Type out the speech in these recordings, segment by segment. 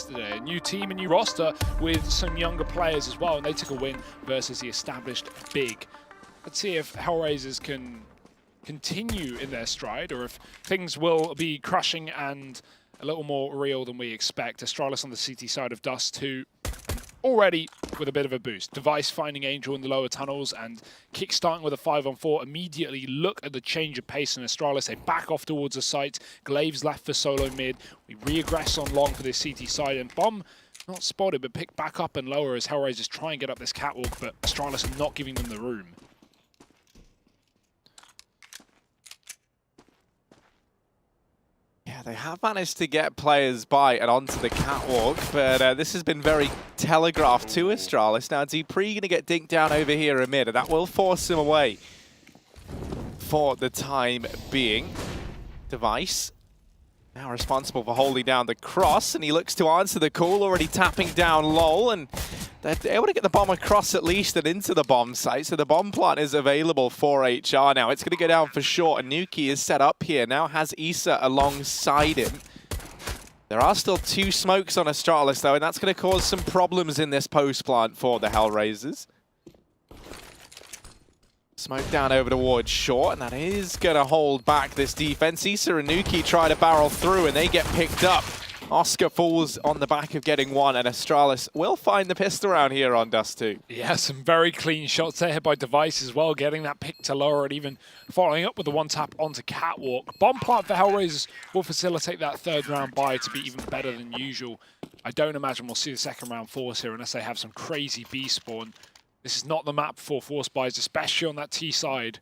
yesterday. A new team, a new roster with some younger players as well, and they took a win versus the established big. Let's see if HellRaisers can continue in their stride, or if things will be crushing and a little more real than we expect. Astralis on the CT side of Dust2 already with a bit of a boost. Device finding Angel in the lower tunnels and kickstarting with a 5-on-4. Immediately look at the change of pace in Astralis. They back off towards the site. Glaive's left for solo mid. We re-aggress on long for this CT side, and Bomb not spotted but picked back up and lower as HellRaisers try and get up this catwalk, but Astralis are not giving them the room. Yeah, they have managed to get players by and onto the catwalk, but this has been very telegraphed to Astralis. Now, Dupree going to get dinked down over here amid, and that will force him away for the time being. Device now responsible for holding down the cross, and he looks to answer the call, already tapping down LOL, and they're able to get the bomb across at least and into the bomb site, so the bomb plant is available for HR now. It's going to go down for short, and Nuki is set up here, now has Issa alongside him. There are still 2 smokes on Astralis though, and that's going to cause some problems in this post plant for the HellRaisers. Smoke down over towards short, and that is going to hold back this defense. Issa and Nuki try to barrel through, and they get picked up. Oscar falls on the back of getting one, and Astralis will find the pistol round here on Dust2. Yeah, some very clean shots there by Device as well, getting that pick to lower and even following up with the one tap onto catwalk. Bomb plant for HellRaisers will facilitate that 3rd round buy to be even better than usual. I don't imagine we'll see the 2nd round force here unless they have some crazy B spawn. This is not the map for force buys, especially on that T side.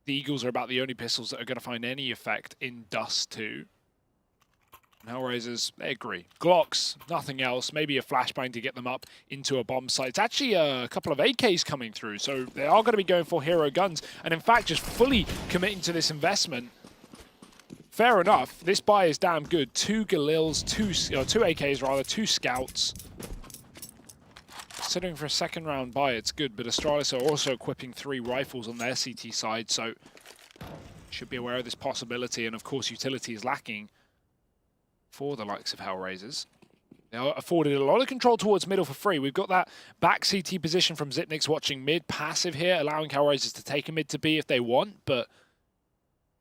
The Eagles are about the only pistols that are going to find any effect in Dust2. HellRaisers, they agree. Glocks, nothing else. Maybe a flashbang to get them up into a bomb site. It's actually a couple of AKs coming through, so they are going to be going for hero guns. And in fact, just fully committing to this investment. Fair enough. This buy is damn good. 2 Galils, 2 AKs rather, 2 scouts. Considering for a 2nd round buy, it's good, but Astralis are also equipping 3 rifles on their CT side, so should be aware of this possibility. And of course, utility is lacking for the likes of HellRaisers. They are afforded a lot of control towards middle for free. We've got that back CT position from Zipnix watching mid, passive here, allowing HellRaisers to take a mid to B if they want, but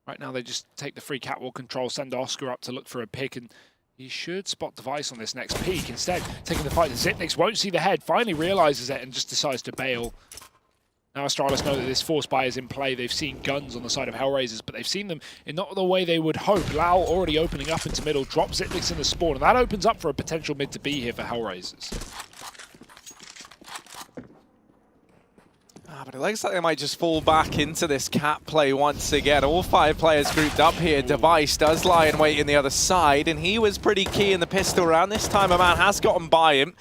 right now they just take the free catwalk control, send Oscar up to look for a pick, and he should spot Device on this next peak. Instead, taking the fight to Zipnix, won't see the head, finally realizes it and just decides to bail. Now Astralis know that this force buy is in play. They've seen guns on the side of HellRaisers, but they've seen them in not the way they would hope. Lau already opening up into middle, drops Zipnix in the spawn, and that opens up for a potential mid to B here for HellRaisers. But it looks like they might just fall back into this cat play once again. All 5 players grouped up here. Device does lie in wait in the other side, and he was pretty key in the pistol round. This time a man has gotten by him.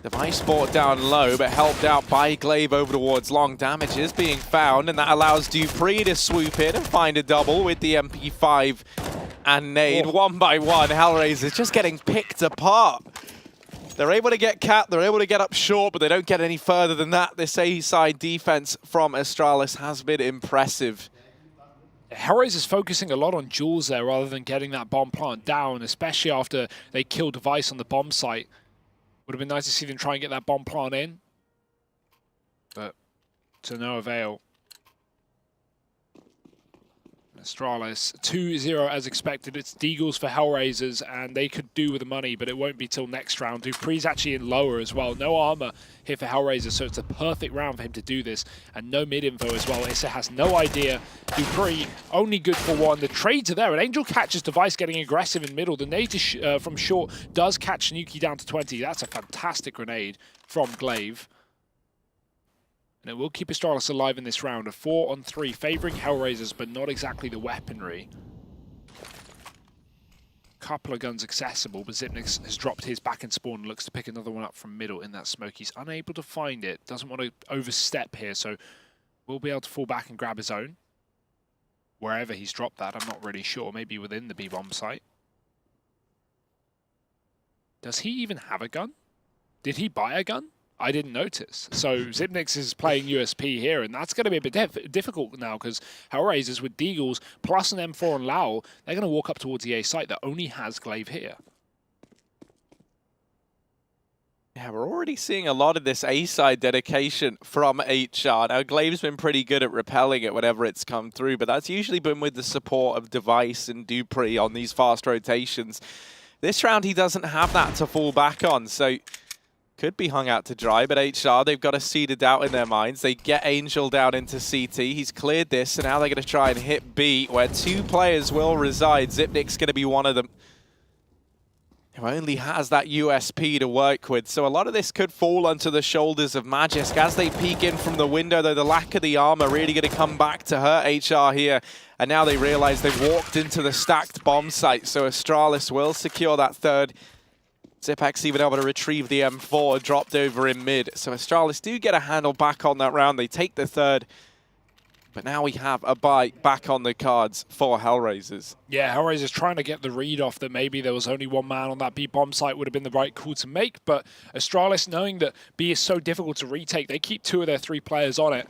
Device fought down low, but helped out by Glaive over towards long. Damage is being found, and that allows Dupree to swoop in and find a double with the MP5 and nade. 1 by 1, HellRaisers just getting picked apart. They're able to get cat, they're able to get up short, but they don't get any further than that. This A-side defense from Astralis has been impressive. HellRaisers focusing a lot on duels there rather than getting that bomb plant down, especially after they killed Device on the bomb site. Would have been nice to see them try and get that bomb plant in, but to no avail. Astralis 2-0 as expected. It's Deagles for HellRaisers, and they could do with the money, but it won't be till next round. Dupree's actually in lower as well. No armor here for HellRaisers, so it's a perfect round for him to do this, and no mid info as well. Issa has no idea. Dupree only good for 1. The trades are there, and Angel catches Device getting aggressive in middle. The nade from short does catch Nuki down to 20. That's a fantastic grenade from Glaive. And it will keep Astralis alive in this round. A 4-on-3, favouring HellRaisers, but not exactly the weaponry. Couple of guns accessible, but Zipnix has dropped his back in spawn and looks to pick another one up from middle in that smoke. He's unable to find it, doesn't want to overstep here, so will be able to fall back and grab his own. Wherever he's dropped that, I'm not really sure. Maybe within the B-bomb site. Does he even have a gun? Did he buy a gun? I didn't notice. So Zipnix is playing USP here, and that's going to be a bit difficult now because HellRaisers with Deagles plus an M4 and Lau, they're going to walk up towards the A site that only has Glaive here. Yeah, we're already seeing a lot of this A-side dedication from HR. Now, Glaive's been pretty good at repelling it whenever it's come through, but that's usually been with the support of Device and dupreeh on these fast rotations. This round, he doesn't have that to fall back on, so could be hung out to dry, but HR, they've got a seed of doubt in their minds. They get Angel down into CT. He's cleared this, so now they're going to try and hit B, where 2 players will reside. Zipnik's going to be one of them, who only has that USP to work with. So a lot of this could fall onto the shoulders of Magisk. As they peek in from the window, though, the lack of the armor really going to come back to hurt HR here. And now they realize they've walked into the stacked bomb site, so Astralis will secure that third. Zipex even able to retrieve the M4, dropped over in mid. So Astralis do get a handle back on that round. They take the third. But now we have a buy back on the cards for HellRaisers. Yeah, HellRaisers trying to get the read off that maybe there was only one man on that B bomb site would have been the right call to make. But Astralis, knowing that B is so difficult to retake, they keep 2 of their 3 players on it.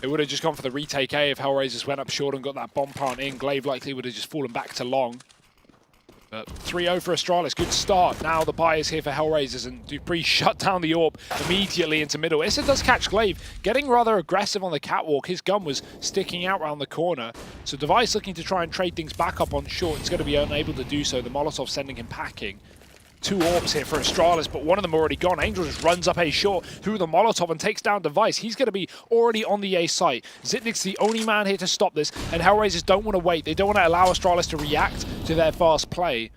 They would have just gone for the retake A if HellRaisers went up short and got that bomb plant in. Glaive likely would have just fallen back to long. But 3-0 for Astralis, good start. Now the buy is here for HellRaisers, and dupreeh shut down the AWP immediately into middle. Issa does catch Glaive, getting rather aggressive on the catwalk. His gun was sticking out around the corner. So Device looking to try and trade things back up on short. It's going to be unable to do so. The Molotov sending him packing. 2 AWPs here for Astralis, but one of them already gone. Angel just runs up A short through the Molotov and takes down Device. He's going to be already on the A site. Zipnik's the only man here to stop this, and HellRaisers don't want to wait. They don't want to allow Astralis to react to their fast play.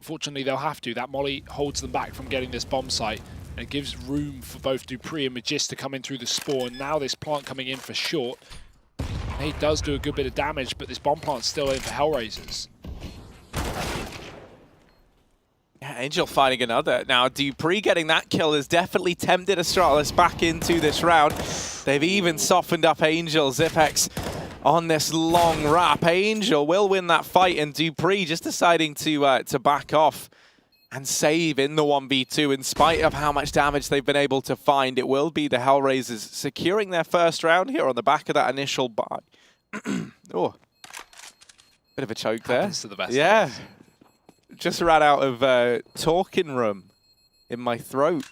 Fortunately, they'll have to. That molly holds them back from getting this bomb site, and it gives room for both dupreeh and Magisk to come in through the spawn. Now this plant coming in for short. He does do a good bit of damage, but this bomb plant's still in for HellRaisers. Yeah, Angel finding another. Now, dupreeh getting that kill has definitely tempted Astralis back into this round. They've even softened up Angel. Zipex on this long wrap. Angel will win that fight, and dupreeh just deciding to back off and save in the 1v2 in spite of how much damage they've been able to find. It will be the HellRaisers securing their first round here on the back of that initial buy. Oh, bit of a choke there. Happens to the best. Yeah. Just ran out of talking room in my throat.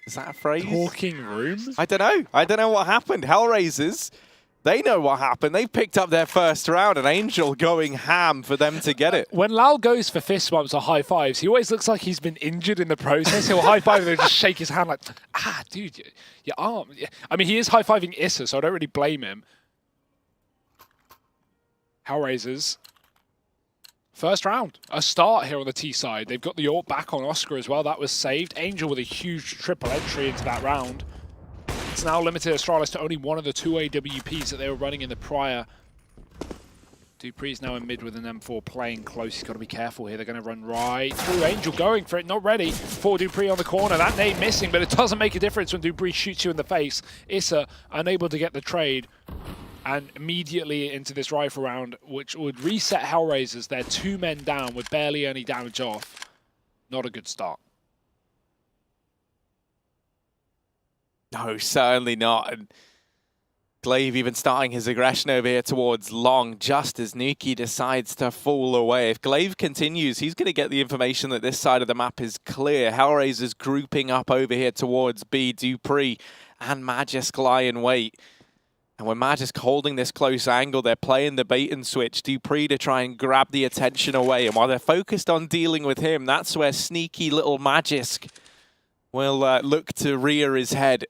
Is that a phrase? Talking room? I don't know. I don't know what happened. HellRaisers, they know what happened. They picked up their first round, and Angel going ham for them to get it. When Lal goes for fist bumps or high fives, he always looks like he's been injured in the process. He'll high five and then just shake his hand like, ah, dude, your arm. I mean, he is high fiving Issa, so I don't really blame him. HellRaisers. First round, a start here on the T side. They've got the AWP back on Oscar as well. That was saved. Angel with a huge triple entry into that round. It's now limited Astralis to only one of the 2 AWPs that they were running in the prior. dupreeh's now in mid with an M4 playing close. He's got to be careful here. They're going to run right through. Angel going for it, not ready for dupreeh on the corner. That nade missing, but it doesn't make a difference when dupreeh shoots you in the face. Issa unable to get the trade. And immediately into this rifle round, which would reset HellRaisers. They're 2 men down with barely any damage off. Not a good start. No, certainly not. And Glaive even starting his aggression over here towards long, just as Nuki decides to fall away. If Glaive continues, he's going to get the information that this side of the map is clear. HellRaisers grouping up over here towards B. dupreeh and Magisk lie in wait. And when Magisk holding this close angle, they're playing the bait and switch. dupreeh to try and grab the attention away. And while they're focused on dealing with him, that's where sneaky little Magisk will look to rear his head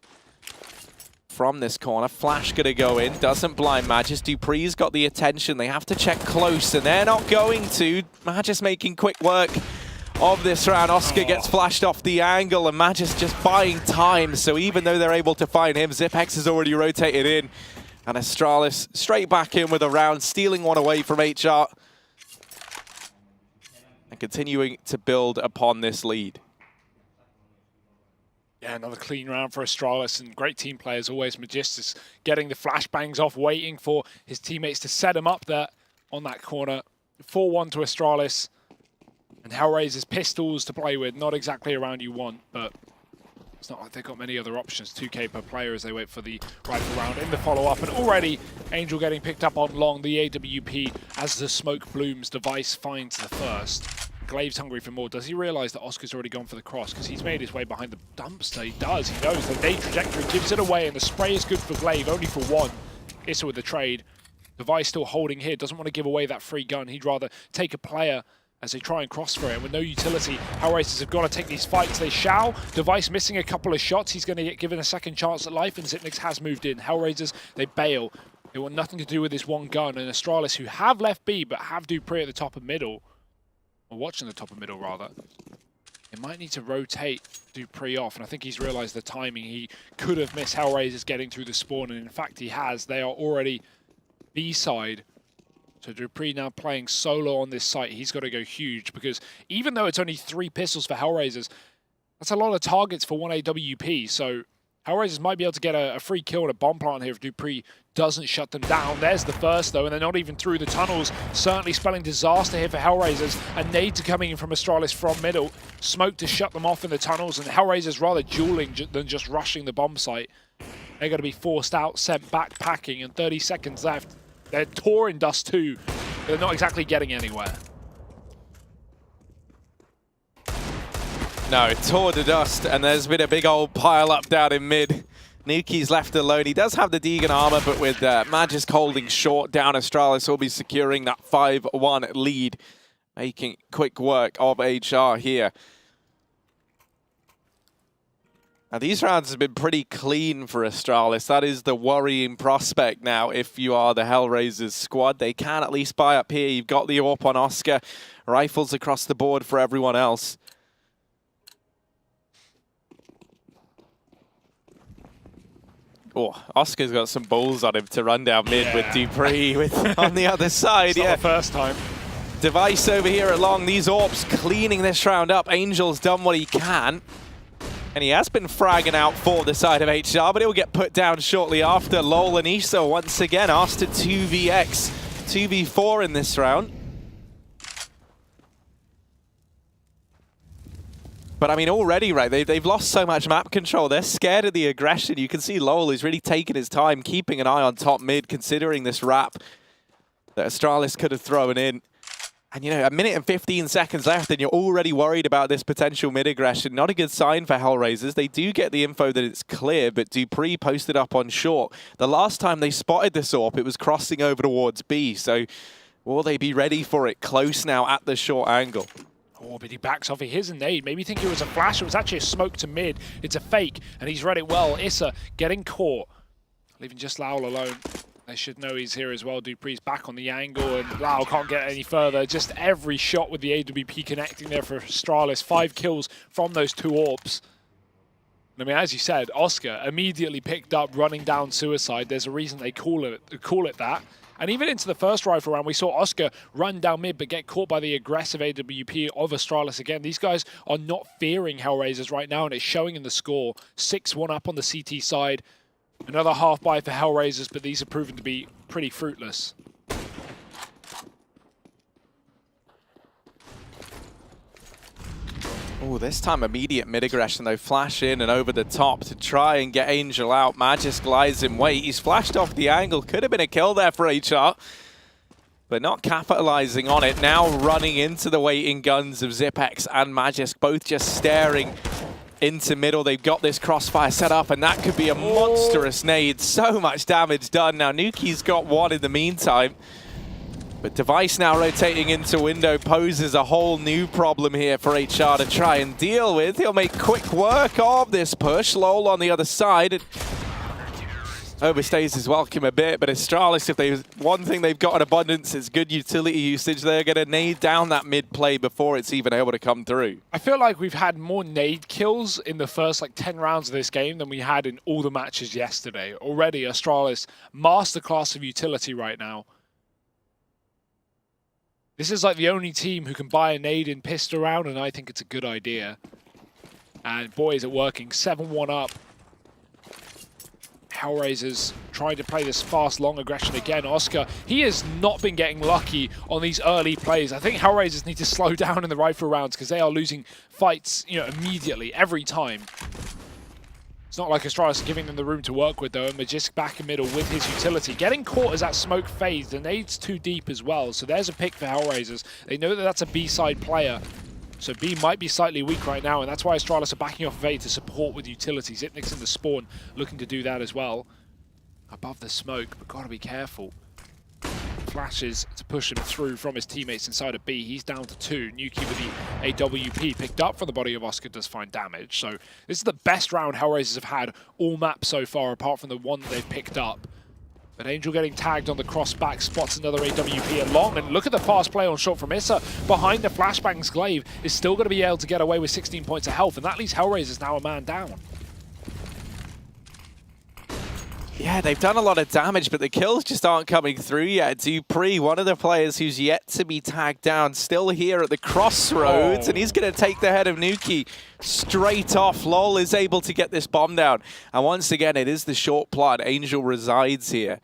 from this corner. Flash going to go in. Doesn't blind Magisk. dupreeh's got the attention. They have to check close, and they're not going to. Magisk making quick work of this round. Oscar gets flashed off the angle, and Magisk just buying time. So even though they're able to find him, Zipex has already rotated in. And Astralis straight back in with a round, stealing one away from HR. And continuing to build upon this lead. Yeah, another clean round for Astralis, and great team play as always. Magisk is getting the flashbangs off, waiting for his teammates to set him up there on that corner. 4-1 to Astralis. And HellRaisers pistols to play with, not exactly around you want, but it's not like they've got many other options. 2K per player as they wait for the rifle round in the follow-up. And already Angel getting picked up on long, the AWP as the smoke blooms. Device finds the first. Glaive's hungry for more. Does he realize that Oscar's already gone for the cross? Because he's made his way behind the dumpster. He does. He knows the nade trajectory gives it away, and the spray is good for Glaive, only for one. Issa with the trade. Device still holding here. Doesn't want to give away that free gun. He'd rather take a player as they try and cross for it. With no utility, HellRaisers have got to take these fights. They shall. Device missing a couple of shots. He's going to get given a second chance at life, and Zipnix has moved in. HellRaisers, they bail. They want nothing to do with this one gun. And Astralis, who have left B, but have Dupree at the top of middle, or watching the top of middle, rather. They might need to rotate Dupree off, and I think he's realized the timing. He could have missed HellRaisers getting through the spawn, and in fact he has. They are already B-side. So Dupree now playing solo on this site. He's got to go huge, because even though it's only 3 pistols for HellRaisers, that's a lot of targets for one AWP. So HellRaisers might be able to get a free kill and a bomb plant here if Dupree doesn't shut them down. There's the first, though, and they're not even through the tunnels. Certainly spelling disaster here for HellRaisers. And nades are coming in from Astralis from middle. Smoke to shut them off in the tunnels, and HellRaisers rather dueling than just rushing the bomb site. They're going to be forced out, sent back packing, and 30 seconds left. They're touring Dust2. They're not exactly getting anywhere. No, tore to dust, and there's been a big old pile up down in mid. Nuki's left alone. He does have the Deegan armor, but with Magisk holding short down, Astralis will be securing that 5-1 lead, making quick work of HR here. Now, these rounds have been pretty clean for Astralis. That is the worrying prospect now. If you are the HellRaisers squad, they can at least buy up here. You've got the AWP on Oscar. Rifles across the board for everyone else. Oh, Oscar's got some balls on him to run down mid with Dupree on the other side. It's not the first time. Device over here along. These AWPs cleaning this round up. Angel's done what he can. And he has been fragging out for the side of HR, but he'll get put down shortly after. Lol and Issa once again asked to 2vx, 2v4 in this round. But I mean, already, right, they've lost so much map control. They're scared of the aggression. You can see Lol is really taking his time, keeping an eye on top mid, considering this wrap that Astralis could have thrown in. And, you know, 1 minute and 15 seconds left, and you're already worried about this potential mid-aggression. Not a good sign for HellRaisers. They do get the info that it's clear, but Dupree posted up on short. The last time they spotted this AWP, it was crossing over towards B, so will they be ready for it close now at the short angle? Oh, but he backs off. Here's a nade. Maybe think it was a flash. It was actually a smoke to mid. It's a fake, and he's read it well. Issa getting caught, leaving just Laul alone. They should know he's here as well. Dupree's back on the angle, and Lau can't get any further. Just every shot with the AWP connecting there for Astralis. 5 kills from those 2 AWPs. I mean, as you said, Oscar immediately picked up running down suicide. There's a reason they call it that. And even into the first rifle round, we saw Oscar run down mid, but get caught by the aggressive AWP of Astralis again. These guys are not fearing HellRaisers right now, and it's showing in the score. 6-1 up on the CT side. Another half buy for HellRaisers, but these have proven to be pretty fruitless. Oh, this time immediate mid-aggression though. Flash in and over the top to try and get Angel out. Magisk lies in wait. He's flashed off the angle. Could have been a kill there for HR, but not capitalizing on it. Now running into the waiting guns of Zipex and Magisk, both just staring into middle. They've got this crossfire set up, and that could be a monstrous nade. So much damage done. Now Nuki's got one in the meantime, but Device now rotating into window poses a whole new problem here for HR to try and deal with. He'll make quick work of this push. Lol on the other side overstays his welcome a bit, but Astralis, if one thing they've got in abundance is good utility usage. They're going to nade down that mid play before it's even able to come through. I feel like we've had more nade kills in the first 10 rounds of this game than we had in all the matches yesterday. Already Astralis, masterclass of utility right now. This is like the only team who can buy a nade in pistol round, and I think it's a good idea. And boy, is it working. 7-1 up. HellRaisers trying to play this fast, long aggression again. Oscar, he has not been getting lucky on these early plays. I think HellRaisers need to slow down in the rifle rounds because they are losing fights, immediately, every time. It's not like Astralis are giving them the room to work with, though, and Magisk back in middle with his utility. Getting caught as that smoke fades. The nade's too deep as well, so there's a pick for HellRaisers. They know that that's a B-side player, so B might be slightly weak right now, and that's why Astralis are backing off of A to support with utility. Zipnik's in the spawn, looking to do that as well. Above the smoke, but gotta be careful. Flashes to push him through from his teammates inside of B. He's down to 2. Nuki with the AWP picked up from the body of Oscar does find damage. So this is the best round HellRaisers have had all maps so far, apart from the one that they've picked up. But Angel getting tagged on the cross back, spots another AWP along, and look at the fast play on shot from Issa. Behind the flashbangs, Glaive is still going to be able to get away with 16 points of health, and that leaves HellRaisers now a man down. Yeah, they've done a lot of damage, but the kills just aren't coming through yet. Dupree, one of the players who's yet to be tagged down, still here at the crossroads, and he's going to take the head of Nuki straight off. LOL is able to get this bomb down. And once again, it is the short plot. Angel resides here.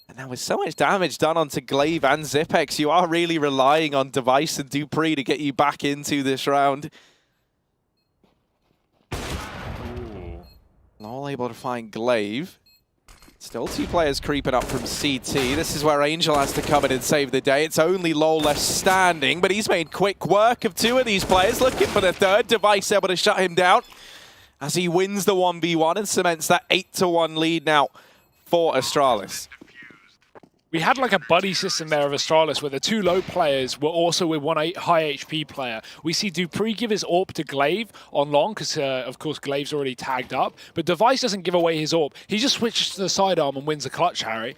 And now with so much damage done onto Glaive and Zipex, you are really relying on Device and Dupree to get you back into this round. LOL able to find Glaive. Still 2 players creeping up from CT. This is where Angel has to come in and save the day. It's only LOL left standing, but he's made quick work of 2 of these players. Looking for the third. Device able to shut him down as he wins the 1v1 and cements that 8-1 lead now for Astralis. We had like a buddy system there of Astralis where the 2 low players were also with 1 high HP player. We see Dupree give his AWP to Glaive on long because, of course, Glaive's already tagged up. But Device doesn't give away his AWP. He just switches to the sidearm and wins the clutch, Harry.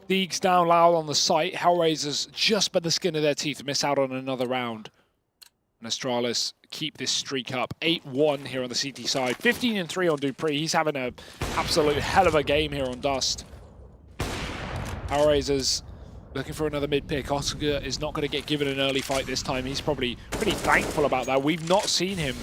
Deegs down loud on the site. HellRaisers just by the skin of their teeth miss out on another round. And Astralis keep this streak up. 8-1 here on the CT side. 15-3 on Dupree. He's having an absolute hell of a game here on Dust. HellRaisers looking for another mid pick. Oscar is not going to get given an early fight this time. He's probably pretty thankful about that. We've not seen him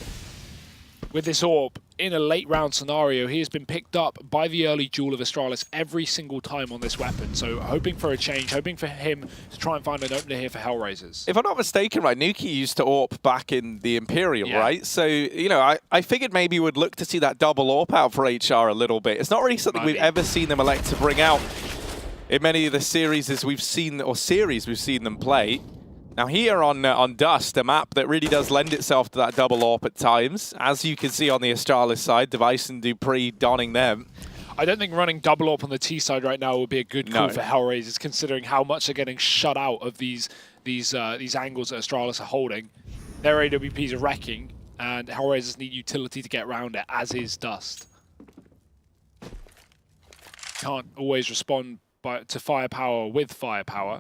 with this AWP in a late round scenario. He has been picked up by the early duel of Astralis every single time on this weapon. So hoping for a change, hoping for him to try and find an opener here for HellRaisers. If I'm not mistaken, right, Nuki used to AWP back in the Imperial, right? So, you know, I figured maybe we'd look to see that double AWP out for HR a little bit. It's not really something we've ever seen them elect to bring out in many of the series we've seen them play. Now here on Dust, a map that really does lend itself to that double AWP at times. As you can see on the Astralis side, Device and Dupree donning them. I don't think running double AWP on the T side right now would be a good call for HellRaisers, considering how much they're getting shut out of these angles that Astralis are holding. Their AWPs are wrecking, and HellRaisers need utility to get around it, as is Dust. Can't always respond to firepower with firepower.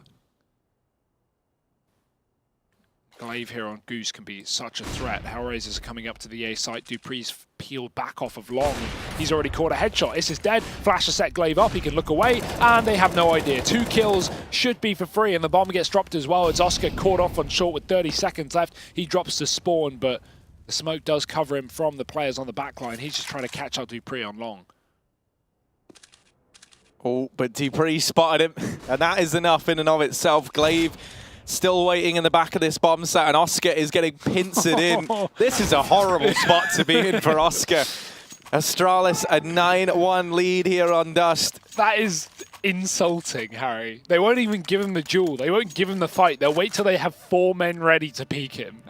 Glaive here on Goose can be such a threat. HellRaisers are coming up to the A site. Dupree's peeled back off of long. He's already caught a headshot. This is dead. Flash to set Glaive up. He can look away, and they have no idea. 2 kills should be for free, and the bomb gets dropped as well. It's Oscar caught off on short with 30 seconds left. He drops to spawn, but the smoke does cover him from the players on the back line. He's just trying to catch up Dupree on long. Oh, but Dupree spotted him, and that is enough in and of itself. Glaive still waiting in the back of this bomb set, and Oscar is getting pincered in. This is a horrible spot to be in for Oscar. Astralis, a 9-1 lead here on Dust. That is insulting, Harry. They won't even give him the duel. They won't give him the fight. They'll wait till they have 4 men ready to peek him.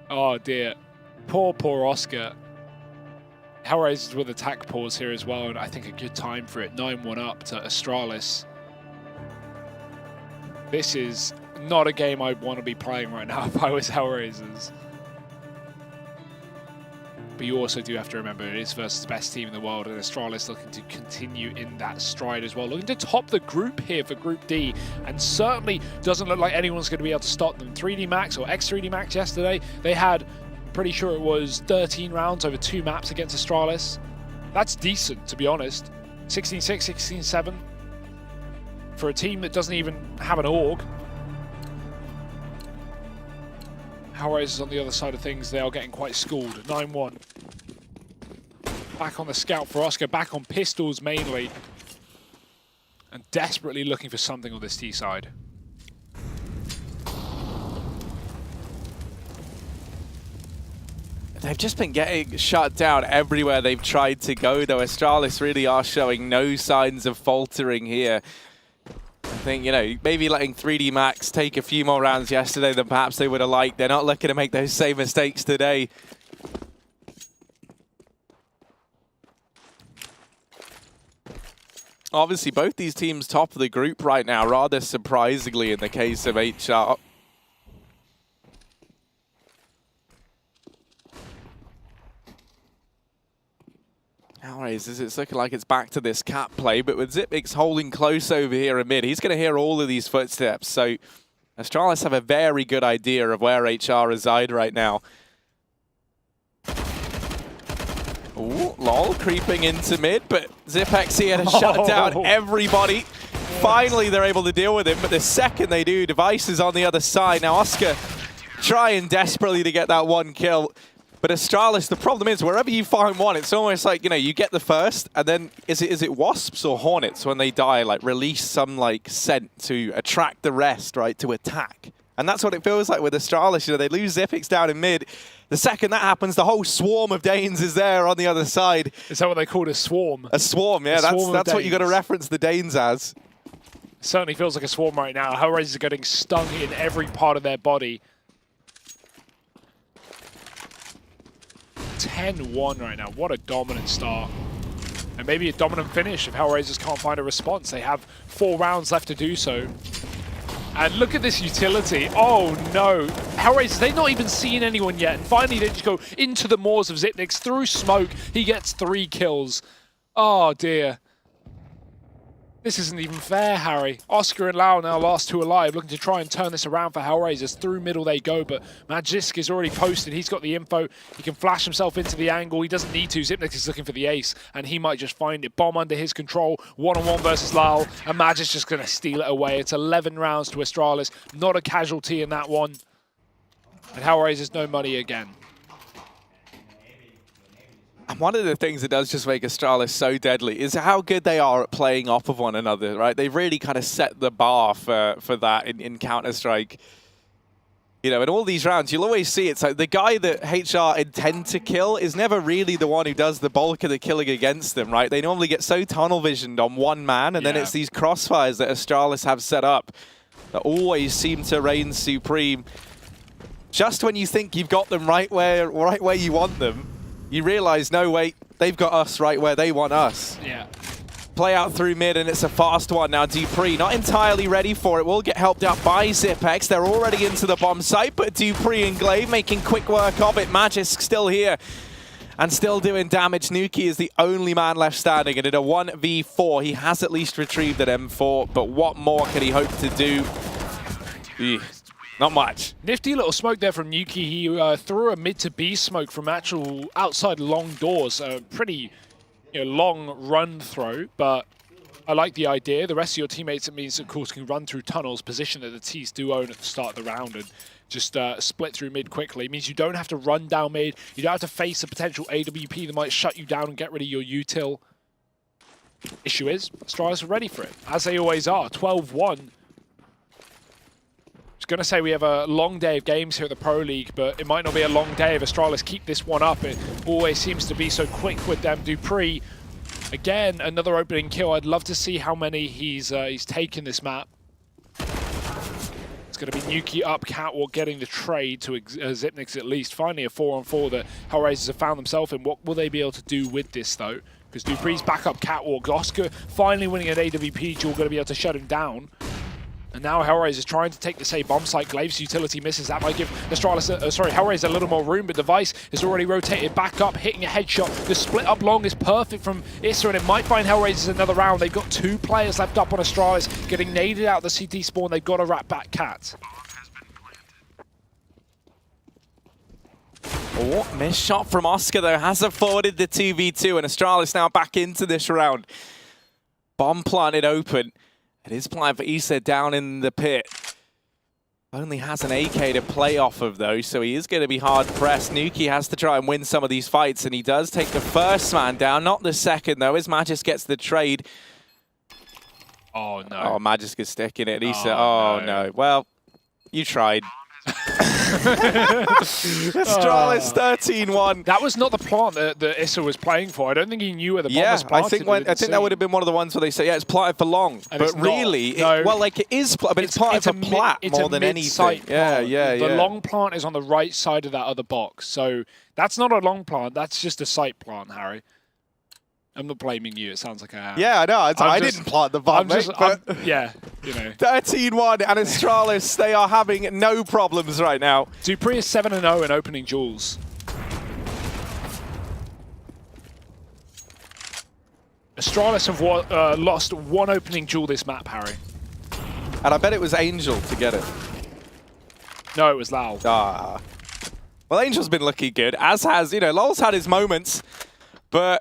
Oh, dear. Poor Oscar. HellRaisers with attack pause here as well, and I think a good time for it. 9-1 up to Astralis. This is not a game I'd want to be playing right now if I was HellRaisers. But you also do have to remember it is versus the best team in the world, and Astralis looking to continue in that stride as well. Looking to top the group here for Group D, and certainly doesn't look like anyone's going to be able to stop them. 3D Max or X3D Max yesterday, they had, pretty sure it was 13 rounds over 2 maps against Astralis. That's decent, to be honest. 16-6, 16-7 for a team that doesn't even have an org. HellRaisers on the other side of things, they are getting quite schooled. 9-1. Back on the scout for Oscar, back on pistols mainly, and desperately looking for something on this T side. They've just been getting shut down everywhere they've tried to go, though. Astralis really are showing no signs of faltering here. I think, you know, maybe letting 3D Max take a few more rounds yesterday than perhaps they would have liked. They're not looking to make those same mistakes today. Obviously, both these teams top of the group right now, rather surprisingly in the case of HR. HellRaisers, it's looking like it's back to this cap play, but with Zipix holding close over here in mid, he's going to hear all of these footsteps. So Astralis have a very good idea of where HR reside right now. Ooh, lol, creeping into mid, but Zipix here to shut down everybody. Finally, they're able to deal with him, but the second they do, Device is on the other side. Now, Oscar trying desperately to get that one kill. But Astralis, the problem is, wherever you find one, it's almost like, you know, you get the first, and then is it wasps or hornets when they die, like, release some, like, scent to attract the rest, right, to attack. And that's what it feels like with Astralis. You know, they lose Zipix down in mid. The second that happens, the whole swarm of Danes is there on the other side. Is that what they call it, a swarm? A swarm, yeah. That's what you got to reference the Danes as. It certainly feels like a swarm right now. HellRaisers are getting stung in every part of their body. 10-1 right now. What a dominant start. And maybe a dominant finish if HellRaisers can't find a response. They have 4 rounds left to do so. And look at this utility. Oh no. HellRaisers, they've not even seen anyone yet. And finally they just go into the maws of Zipnix through smoke. He gets 3 kills. Oh dear. This isn't even fair, Harry. Oscar and Lau now last 2 alive, looking to try and turn this around for HellRaisers. Through middle they go, but Magisk is already posted. He's got the info. He can flash himself into the angle. He doesn't need to. Zipnix is looking for the ace, and he might just find it. Bomb under his control. 1-on-1 versus Lau, and Magisk just going to steal it away. It's 11 rounds to Astralis. Not a casualty in that one. And HellRaisers no money again. And one of the things that does just make Astralis so deadly is how good they are at playing off of one another, right? They've really kind of set the bar for that in Counter-Strike. You know, in all these rounds, you'll always see it's like the guy that HR intend to kill is never really the one who does the bulk of the killing against them, right? They normally get so tunnel visioned on one man, and then it's these crossfires that Astralis have set up that always seem to reign supreme. Just when you think you've got them right where you want them, you realize, no, wait, they've got us right where they want us. Yeah. Play out through mid, and it's a fast one. Now, Dupree not entirely ready for it. Will get helped out by Zipex. They're already into the bomb site, but Dupree and Glaive making quick work of it. Magisk still here and still doing damage. Nuki is the only man left standing, and in a 1v4, he has at least retrieved an M4, but what more can he hope to do? Not much. Nifty little smoke there from Nuki. He threw a mid to B smoke from actual outside long doors. Pretty long run throw, but I like the idea. The rest of your teammates, it means, of course, can run through tunnels, position that the T's do own at the start of the round, and just split through mid quickly. It means you don't have to run down mid. You don't have to face a potential AWP that might shut you down and get rid of your util. Issue is, Astralis are ready for it, as they always are. 12-1. I was going to say we have a long day of games here at the Pro League, but it might not be a long day if Astralis keep this one up. It always seems to be so quick with them. Dupree, again, another opening kill. I'd love to see how many he's taken this map. It's going to be Nuki up, Catwalk getting the trade to Zipnix at least. Finally a 4-on-4 that HellRaisers have found themselves in. What will they be able to do with this, though? Because Dupree's back up Catwalk. Oscar finally winning an AWP duel, going to be able to shut him down. And now HellRaisers is trying to take this A bomb site. Glaive's utility misses. That might give Astralis, HellRaisers a little more room, but Device is already rotated back up, hitting a headshot. The split up long is perfect from Issa, and it might find HellRaisers another round. They've got 2 players left up on Astralis, getting naded out the CT spawn. They've got to wrap back Cat. Oh, missed shot from Oscar, though, has afforded the 2v2, and Astralis now back into this round. Bomb planted open. It is planned for Issa down in the pit. Only has an AK to play off of, though, so he is going to be hard-pressed. Nuki has to try and win some of these fights, and he does take the first man down, not the second, though, as Magisk gets the trade. Oh, no. Oh, Magisk is sticking it. Issa, oh no. Well, you tried. Astralis 13-1. That was not the plant that Issa was playing for. I don't think he knew where the bomb was planted. I think that would have been one of the ones where they say, yeah, it's planted for long. And but really, well, like it is, but it's planted for plat more than anything. Yeah. The long plant is on the right side of that other box. So that's not a long plant. That's just a site plant, Harry. I'm not blaming you. It sounds like I am. Yeah, I know. I didn't plant the bomb, yeah, you know. 13-1 and Astralis, they are having no problems right now. Dupree is 7-0 in opening duels. Astralis have lost one opening duel this map, Harry. And I bet it was Angel to get it. No, it was Lau. Ah. Well, Angel's been looking good, as has, Lol's had his moments, but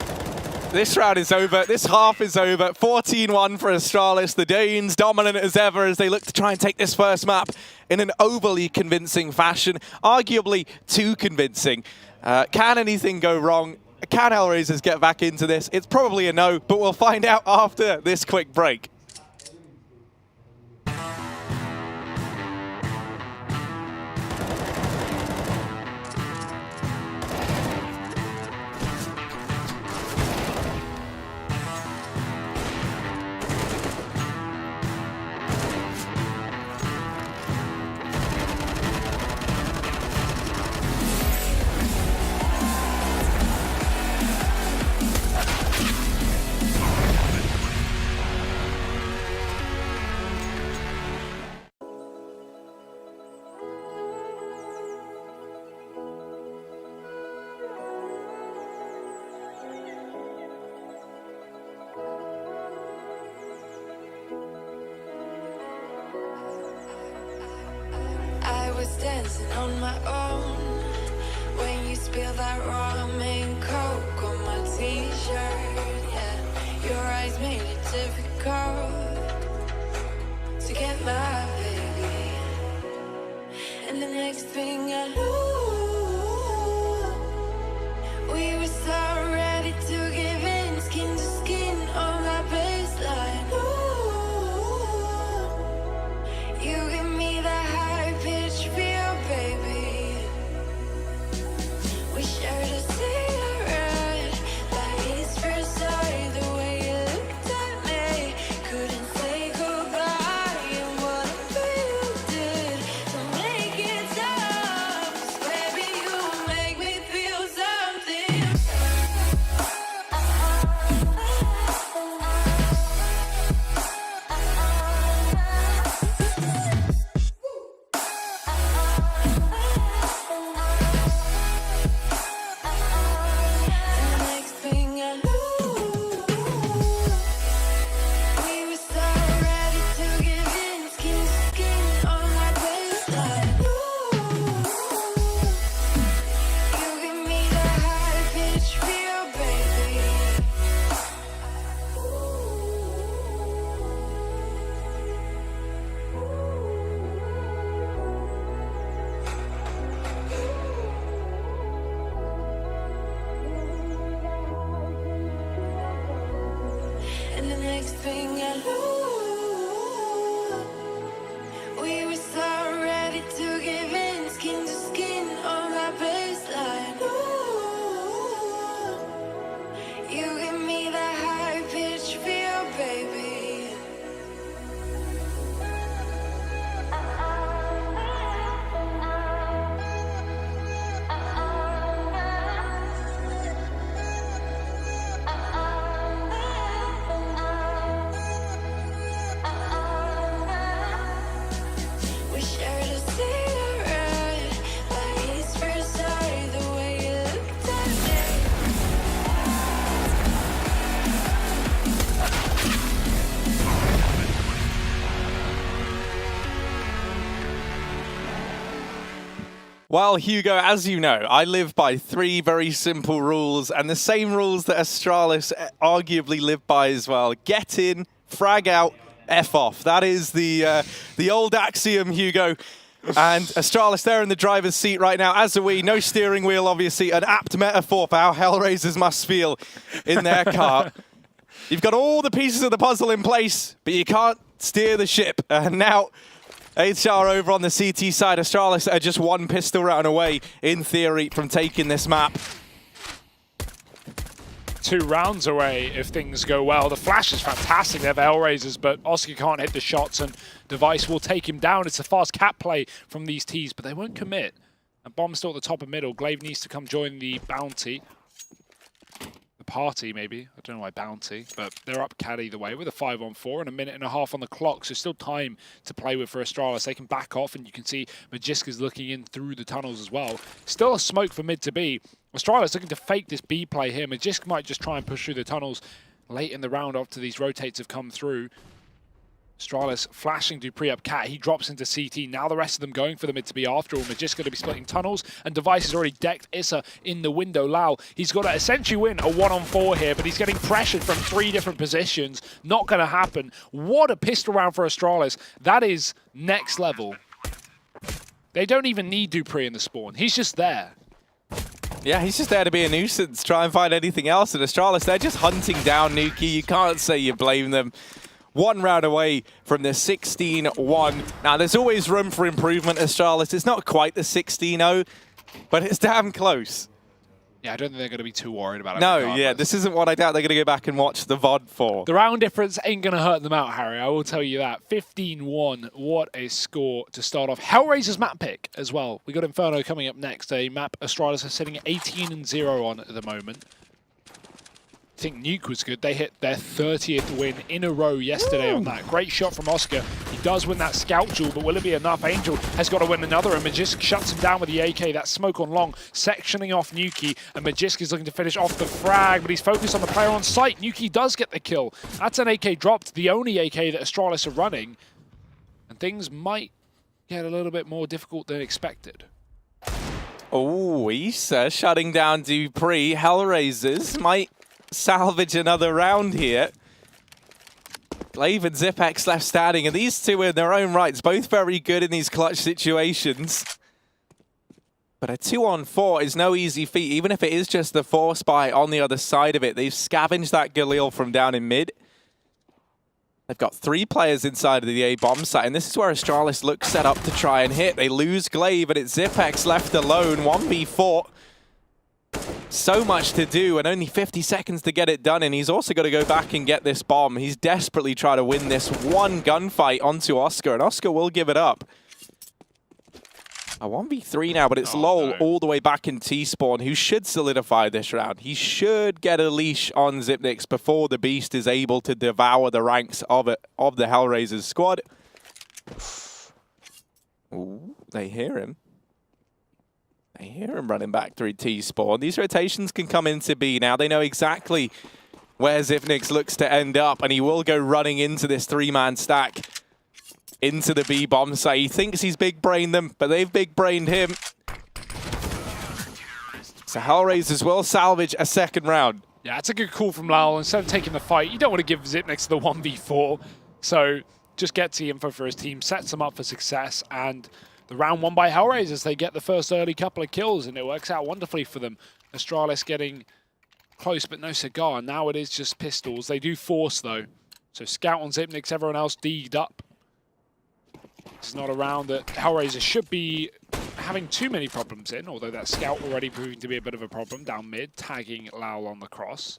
this round is over. This half is over. 14-1 for Astralis. The Danes dominant as ever as they look to try and take this first map in an overly convincing fashion. Arguably too convincing. Can anything go wrong? Can HellRaisers get back into this? It's probably a no, but we'll find out after this quick break. Dancing on my own when you spill that ramen coke on my t-shirt. Yeah, your eyes made it difficult to get my baby. And the next thing I knew, we were so ready to give in, skin to skin on that baseline. Ooh, you give me that high pitch feel, baby. We shared a cigarette, lights for sight. The way you looked at me, couldn't say goodbye. And whatever you did to make it stop, 'cause baby, you make me feel something. And the next thing I knew, we were so ready to give in, skin to skin on that baseline. You give me that high pitch feel, baby. And the next thing I knew, we were so ready to give in, skin to skin on that baseline. Ooh, you give me that high pitch feel, baby. We shared a cigarette, lights for sight. The way you looked at me. Well, Hugo, as you know, I live by 3 very simple rules, and the same rules that Astralis arguably live by as well. Get in, frag out, F off. That is the old axiom, Hugo. And Astralis, they're in the driver's seat right now, as are we. No steering wheel, obviously. An apt metaphor for how HellRaisers must feel in their car. You've got all the pieces of the puzzle in place, but you can't steer the ship. And now HR over on the CT side. Astralis are just one pistol round away, in theory, from taking this map. 2 rounds away if things go well. The flash is fantastic. They have HellRaisers, but Oscar can't hit the shots, and Device will take him down. It's a fast cap play from these Ts, but they won't commit. And Bomb's still at the top of middle. Glaive needs to come join the bounty. The party, maybe. I don't know why bounty, but they're up cat either way with a 5-on-4 and a minute and a half on the clock, so still time to play with for Astralis. They can back off, and you can see Magiska's looking in through the tunnels as well. Still a smoke for mid to B. Astralis looking to fake this B play here. Magisk might just try and push through the tunnels late in the round after these rotates have come through. Astralis flashing Dupree up cat. He drops into CT. Now the rest of them going for the mid to be after all. Magisk going to be splitting tunnels, and Device has already decked Issa in the window. Lau, he's got to essentially win a 1-on-4 here, but he's getting pressured from 3 different positions. Not going to happen. What a pistol round for Astralis. That is next level. They don't even need Dupree in the spawn. He's just there. Yeah, he's just there to be a nuisance, try and find anything else. And Astralis, they're just hunting down Nuki. You can't say you blame them. 1 round away from the 16-1. Now, there's always room for improvement, Astralis. It's not quite the 16-0, but it's damn close. Yeah, I don't think they're going to be too worried about it. No, regardless. yeah, this isn't what I doubt they're going to go back and watch the VOD for. The round difference ain't going to hurt them out, Harry. I will tell you that. 15-1. What a score to start off. HellRaisers map pick as well. We got Inferno coming up next. A map Astralis are sitting at 18-0 on at the moment. I think Nuke was good. They hit their 30th win in a row yesterday on that. Great shot from Oscar. He does win that scout jewel, but will it be enough? Angel has got to win another, and Magisk shuts him down with the AK. That smoke on long, sectioning off Nuki, and Magisk is looking to finish off the frag, but he's focused on the player on site. Nuki does get the kill. That's an AK dropped, the only AK that Astralis are running, and things might get a little bit more difficult than expected. Oh, Issa shutting down Dupree. HellRaisers might salvage another round here. Glaive and Zipex left standing, and these two in their own rights, both very good in these clutch situations. But a 2-on-4 is no easy feat, even if it is just the force buy on the other side of it. They've scavenged that Galil from down in mid. They've got 3 players inside of the A bomb site, and this is where Astralis looks set up to try and hit. They lose Glaive, and it's Zipex left alone, 1v4. So much to do and only 50 seconds to get it done, and he's also got to go back and get this bomb. He's desperately trying to win this one gunfight onto Oscar, and Oscar will give it up. A 1v3 now, but it's Lol all the way back in T-spawn, who should solidify this round. He should get a leash on Zipnix before the Beast is able to devour the ranks of the HellRaisers squad. Ooh, they hear him. I hear him running back through T-spawn. These rotations can come into B now. They know exactly where Zipnix looks to end up, and he will go running into this 3-man stack into the B bomb site. He thinks he's big-brained them, but they've big-brained him. So HellRaisers will salvage a second round. Yeah, it's a good call from Lowell. Instead of taking the fight, you don't want to give Zipnix the 1v4. So just gets the info for his team, sets them up for success, and the round won by HellRaisers. They get the first early couple of kills, and it works out wonderfully for them. Astralis getting close, but no cigar. Now it is just pistols. They do force, though. So Scout on Zipnix, everyone else degged up. It's not a round that HellRaisers should be having too many problems in, although that Scout already proving to be a bit of a problem down mid, tagging Lowell on the cross.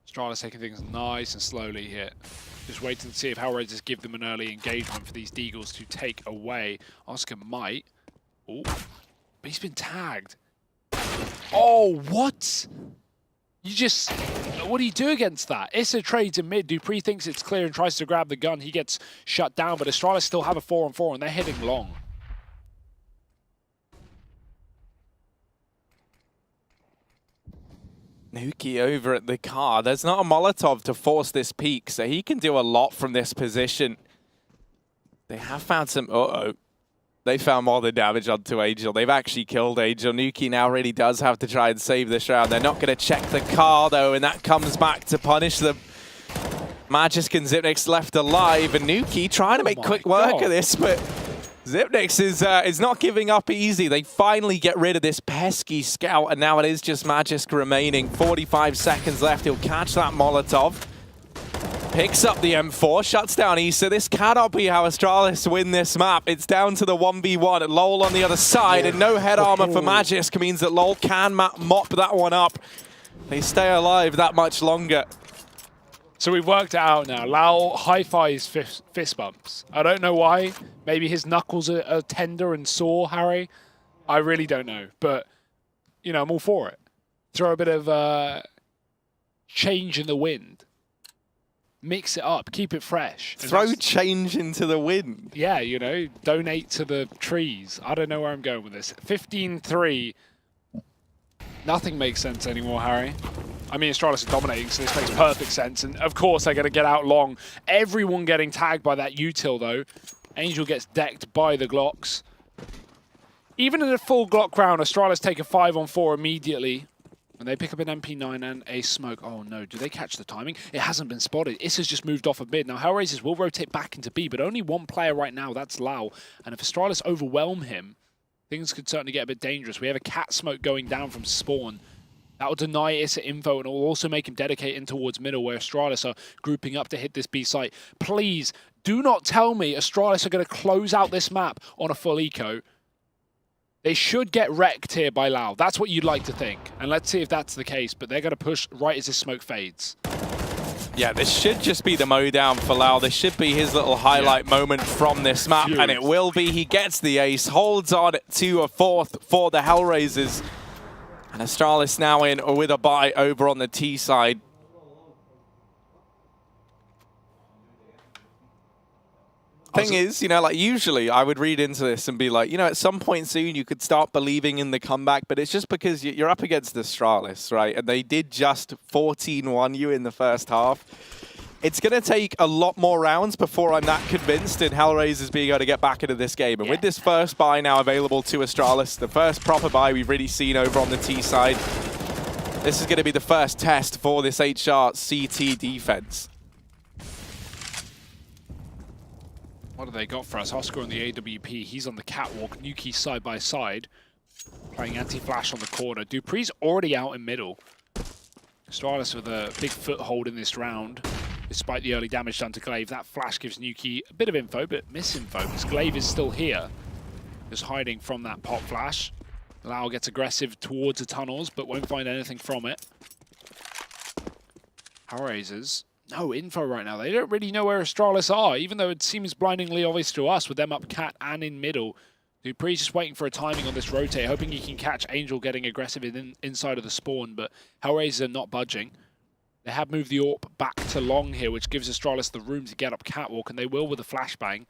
Astralis taking things nice and slowly here. Just waiting to see if HellRaisers give them an early engagement for these Deagles to take away. Oscar might. Oh, but he's been tagged. Oh, what? You just... What do you do against that? Issa trades in mid. Dupree thinks it's clear and tries to grab the gun. He gets shut down, but Astralis still have a 4-on-4, and they're hitting long. Nuki over at the car. There's not a Molotov to force this peak, so he can do a lot from this position. They have found some... Uh-oh. They found more than damage onto Angel. They've actually killed Angel. Nuki now really does have to try and save this round. They're not going to check the car, though, and that comes back to punish them. Magisk and Zipnix left alive, and Nuki trying to make quick work of this, but Zipnix is not giving up easy. They finally get rid of this pesky Scout, and now it is just Magisk remaining. 45 seconds left. He'll catch that Molotov. Picks up the M4, shuts down Issa. This cannot be how Astralis win this map. It's down to the 1v1. LoL on the other side, and no head armor for Magisk means that LoL can mop that one up. They stay alive that much longer. So we've worked it out now. Lau high-fives fist bumps. I don't know why. Maybe his knuckles are tender and sore, Harry. I really don't know. But, you know, I'm all for it. Throw a bit of change in the wind. Mix it up, keep it fresh. Throw change into the wind. Yeah, you know, donate to the trees. I don't know where I'm going with this. 15-3. Nothing makes sense anymore, Harry. I mean, Astralis are dominating, so this makes perfect sense. And of course, they're going to get out long. Everyone getting tagged by that util, though. Angel gets decked by the Glocks. Even in a full Glock round, Astralis take a 5-on-4 immediately. And they pick up an MP9 and a smoke. Oh no, do they catch the timing? It hasn't been spotted. Issa's just moved off of mid. Now HellRaisers will rotate back into B, but only one player right now, that's Lau. And if Astralis overwhelm him, things could certainly get a bit dangerous. We have a cat smoke going down from spawn. That will deny Issa info and it will also make him dedicate in towards middle where Astralis are grouping up to hit this B site. Please, do not tell me Astralis are going to close out this map on a full eco. They should get wrecked here by Lau. That's what you'd like to think. And let's see if that's the case. But they're going to push right as this smoke fades. Yeah, this should just be the mowdown for Lau. This should be his little highlight moment from this map. Furious. And it will be. He gets the ace, holds on to a fourth for the HellRaisers. And Astralis now in with a buy over on the T side. Thing is, you know, like usually I would read into this and be like, you know, at some point soon you could start believing in the comeback, but it's just because you're up against the Astralis, right? And they did just 14-1 you in the first half. It's going to take a lot more rounds before I'm that convinced in HellRaisers being able to get back into this game. And with this first buy now available to Astralis, the first proper buy we've really seen over on the T side, this is going to be the first test for this HR CT defense. What have they got for us? Oscar on the AWP. He's on the catwalk. Nuki side by side. Playing anti-flash on the corner. Dupree's already out in middle. Astralis with a big foothold in this round. Despite the early damage done to Glaive. That flash gives Nuki a bit of info, but misinfo. Because Glaive is still here. Just hiding from that pop flash. Lau gets aggressive towards the tunnels, but won't find anything from it. HellRaisers. No info right now. They don't really know where Astralis are, even though it seems blindingly obvious to us with them up cat and in middle. Dupree's just waiting for a timing on this rotate, hoping he can catch Angel getting aggressive inside of the spawn, but HellRaisers are not budging. They have moved the AWP back to long here, which gives Astralis the room to get up catwalk, and they will with a flashbang.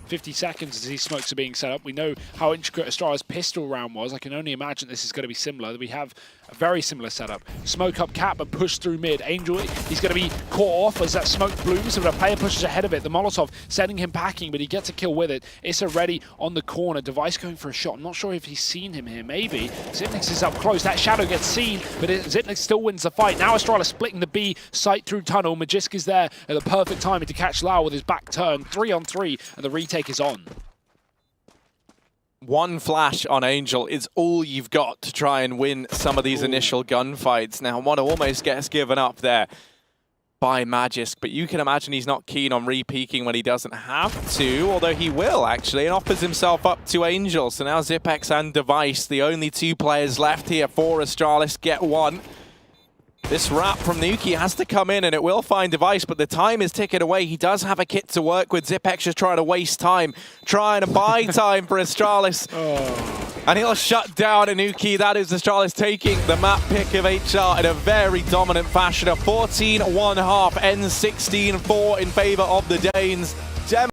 50 seconds as these smokes are being set up. We know how intricate Astralis pistol round was. I can only imagine this is going to be similar. We have a very similar setup. Smoke up cap and push through mid. Angel, he's going to be caught off as that smoke blooms, but a player pushes ahead of it. The Molotov sending him packing, but he gets a kill with it. Issa ready on the corner. Device going for a shot. I'm not sure if he's seen him here. Maybe. Zipnix is up close. That shadow gets seen, but Zipnix still wins the fight. Now Astralis splitting the B site through tunnel. Magisk is there at the perfect timing to catch Lau with his back turn. 3-on-3, and the retake is on. One flash on Angel is all you've got to try and win some of these initial gunfights. Now, one almost gets given up there by Magisk, but you can imagine he's not keen on re-peeking when he doesn't have to, although he will, actually, and offers himself up to Angel. So now Zipex and Device, the only two players left here for Astralis, get one. This wrap from Nuki has to come in, and it will find Device, but the time is ticking away. He does have a kit to work with. Zipex just trying to waste time, trying to buy time for Astralis. And he'll shut down Nuki. That is Astralis taking the map pick of HR in a very dominant fashion. A 14-1 half, ends 16-4 in favor of the Danes.